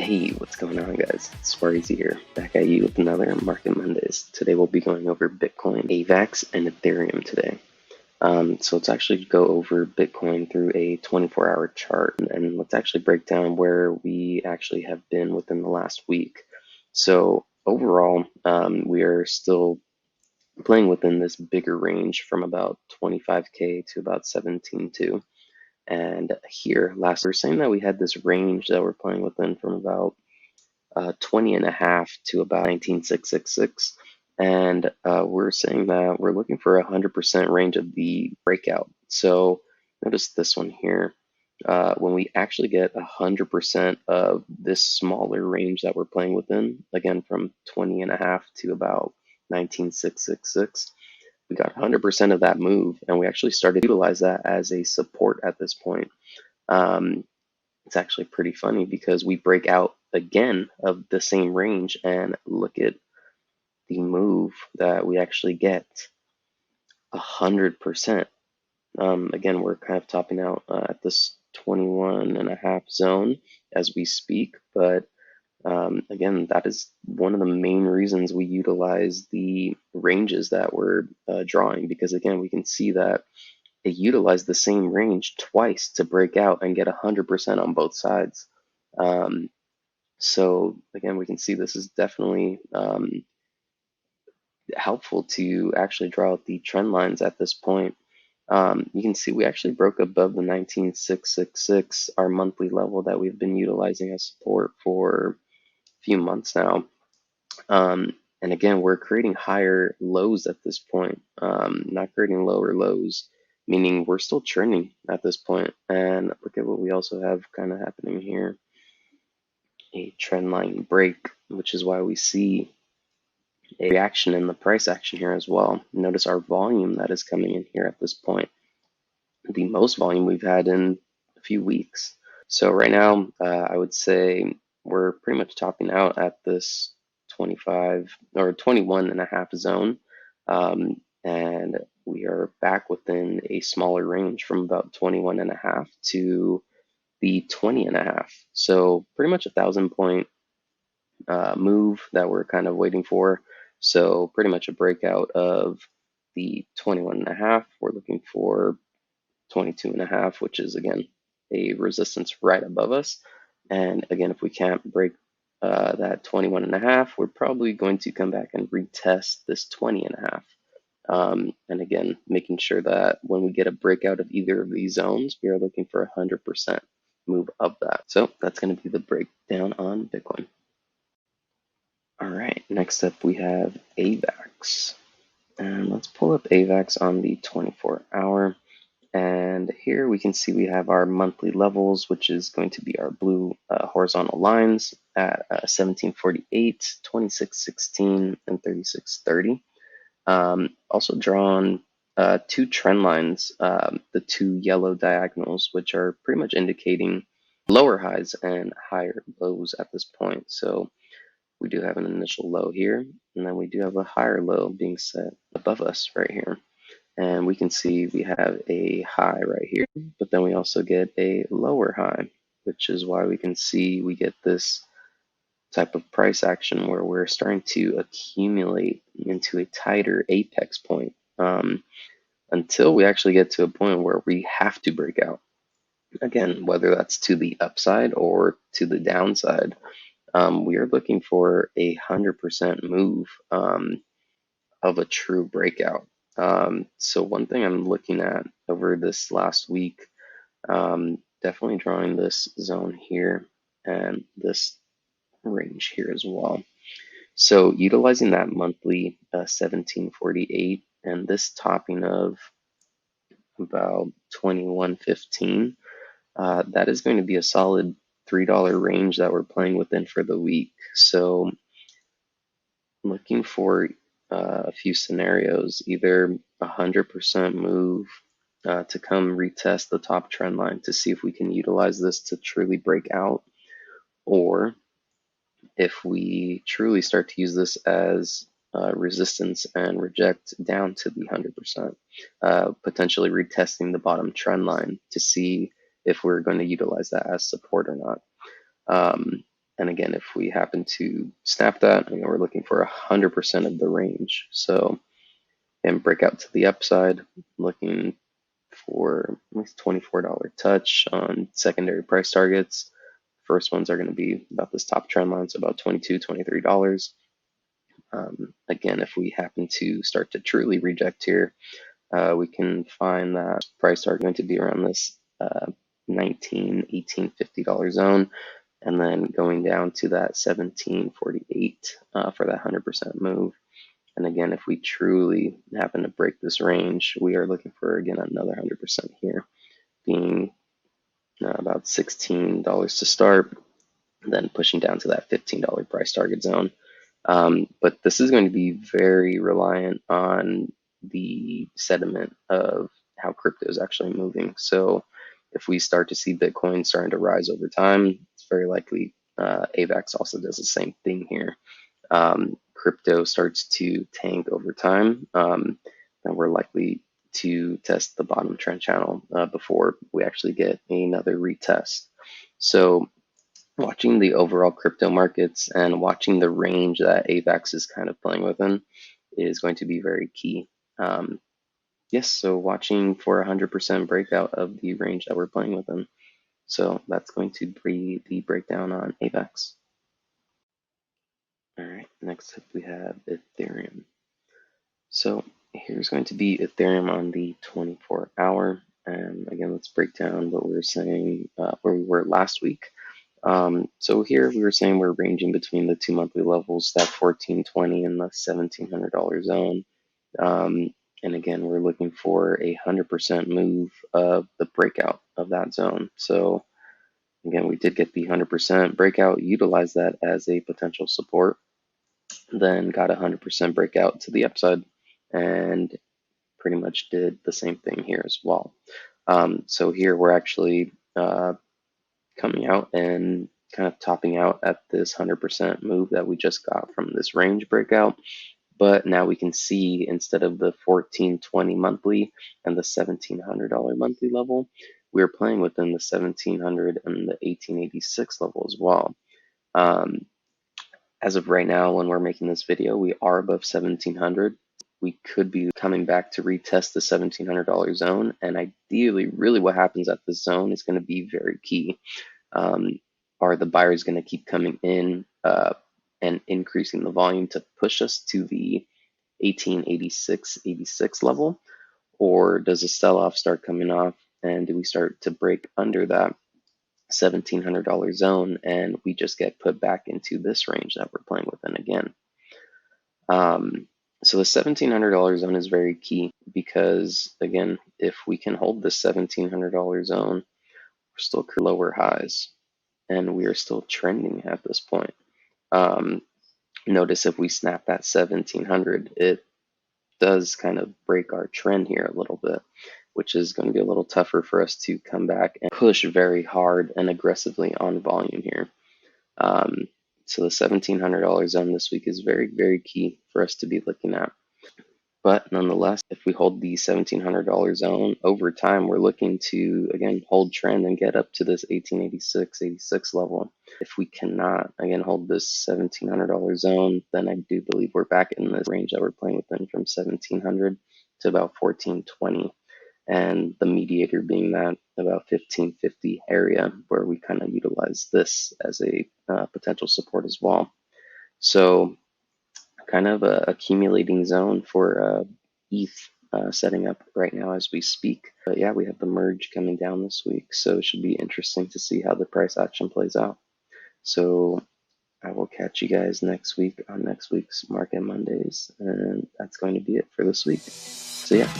Hey, what's going on, guys? Suareezy here, back at you with another Market Mondays. Today we'll be going over Bitcoin, AVAX, and Ethereum today. So let's actually go over Bitcoin through a 24-hour chart, and let's actually break down where we actually have been within the last week. So overall, we are still playing within this bigger range from about 25K to about 17.2. And here, last we were saying that we had this range that we're playing within from about 20.5 to about 19,666. And we're saying that we're looking for 100% range of the breakout. So notice this one here. When we actually get 100% of this smaller range that we're playing within, again from 20.5 to about 19,666, we got 100% of that move, and we actually started to utilize that as a support at this point. It's actually pretty funny because we break out again of the same range, and look at the move that we actually get, 100%. Again, we're kind of topping out at this 21.5 zone as we speak, but again, that is one of the main reasons we utilize the ranges that we're drawing, because again, we can see that it utilized the same range twice to break out and get 100% on both sides. So again, we can see this is definitely helpful to actually draw out the trend lines at this point. You can see we actually broke above the 19,666, our monthly level that we've been utilizing as support for a few months now. And again, we're creating higher lows at this point, not creating lower lows, meaning we're still trending at this point. And look at what we also have kind of happening here, a trend line break, which is why we see a reaction in the price action here as well. Notice our volume that is coming in here at this point, the most volume we've had in a few weeks. So right now, I would say we're pretty much topping out at this 25 or 21.5 zone. And we are back within a smaller range from about 21.5 to the 20.5. So pretty much 1,000-point move that we're kind of waiting for. So pretty much a breakout of the 21.5. We're looking for 22.5, which is again a resistance right above us. And again, if we can't break that 21.5, we're probably going to come back and retest this 20.5. And again, making sure that when we get a breakout of either of these zones, we are looking for 100% move of that. So that's going to be the breakdown on Bitcoin. All right, next up we have AVAX. And let's pull up AVAX on the 24-hour. And here we can see we have our monthly levels, which is going to be our blue horizontal lines at 1748, 2616, and 3630. Also drawn two trend lines, the two yellow diagonals, which are pretty much indicating lower highs and higher lows at this point. So we do have an initial low here, and then we do have a higher low being set above us right here. And we can see we have a high right here, but then we also get a lower high, which is why we can see we get this type of price action where we're starting to accumulate into a tighter apex point until we actually get to a point where we have to break out. Again, whether that's to the upside or to the downside, we are looking for 100% move of a true breakout. So one thing I'm looking at over this last week, definitely drawing this zone here and this range here as well. So utilizing that monthly 1748 and this topping of about 2115, that is going to be a solid $3 range that we're playing within for the week. So looking for a few scenarios, either 100% move to come retest the top trend line to see if we can utilize this to truly break out, or if we truly start to use this as resistance and reject down to the 100%, potentially retesting the bottom trend line to see if we're going to utilize that as support or not. And again, if we happen to snap that, we're looking for 100% of the range. So, and break out to the upside, looking for at least $24 touch on secondary price targets. First ones are going to be about this top trend line, so about $22, $23. Again, if we happen to start to truly reject here, we can find that price target going to be around this $19, $18, $50 zone, and then going down to that 17.48 for that 100% move. And again, if we truly happen to break this range, we are looking for, again, another 100% here, being about $16 to start, then pushing down to that $15 price target zone. But this is going to be very reliant on the sentiment of how crypto is actually moving. So if we start to see Bitcoin starting to rise over time, it's very likely AVAX also does the same thing here. Crypto starts to tank over time, then we're likely to test the bottom trend channel before we actually get another retest. So watching the overall crypto markets and watching the range that AVAX is kind of playing within is going to be very key. Yes, so watching for 100% breakout of the range that we're playing within. So that's going to be the breakdown on AVAX. All right, next up we have Ethereum. So here's going to be Ethereum on the 24-hour. And again, let's break down what we were saying where we were last week. So here we were saying we're ranging between the two monthly levels, that 1420 and the $1,700 zone. And again, we're looking for a 100% move of the breakout of that zone. So again, we did get the 100% breakout, utilized that as a potential support, then got a 100% breakout to the upside, and pretty much did the same thing here as well. So here we're actually coming out and kind of topping out at this 100% move that we just got from this range breakout. But now we can see, instead of the 1420 monthly and the $1,700 monthly level, we're playing within the 1700 and the 1886 level as well. As of right now, when we're making this video, we are above 1700. We could be coming back to retest the $1,700 zone, and ideally, really what happens at this zone is going to be very key. Are the buyers going to keep coming in and increasing the volume to push us to the 1886, 86 level? Or does a sell-off start coming off, and do we start to break under that $1,700 zone and we just get put back into this range that we're playing within again? So the $1,700 zone is very key because, again, if we can hold the $1,700 zone, we're still lower highs and we are still trending at this point. Notice if we snap that 1700, it does kind of break our trend here a little bit, which is going to be a little tougher for us to come back and push very hard and aggressively on volume here. So the $1,700 zone this week is very, very key for us to be looking at. But nonetheless, if we hold the $1,700 zone over time, we're looking to, again, hold trend and get up to this 1886, 86 level. If we cannot, again, hold this $1,700 zone, then I do believe we're back in this range that we're playing within, from 1700 to about 1420. And the mediator being that about 1550 area, where we kind of utilize this as a potential support as well. So kind of a accumulating zone for ETH setting up right now as we speak. But yeah, we have the merge coming down this week, so it should be interesting to see how the price action plays out. So I will catch you guys next week on next week's Market Mondays, and that's going to be it for this week. So yeah.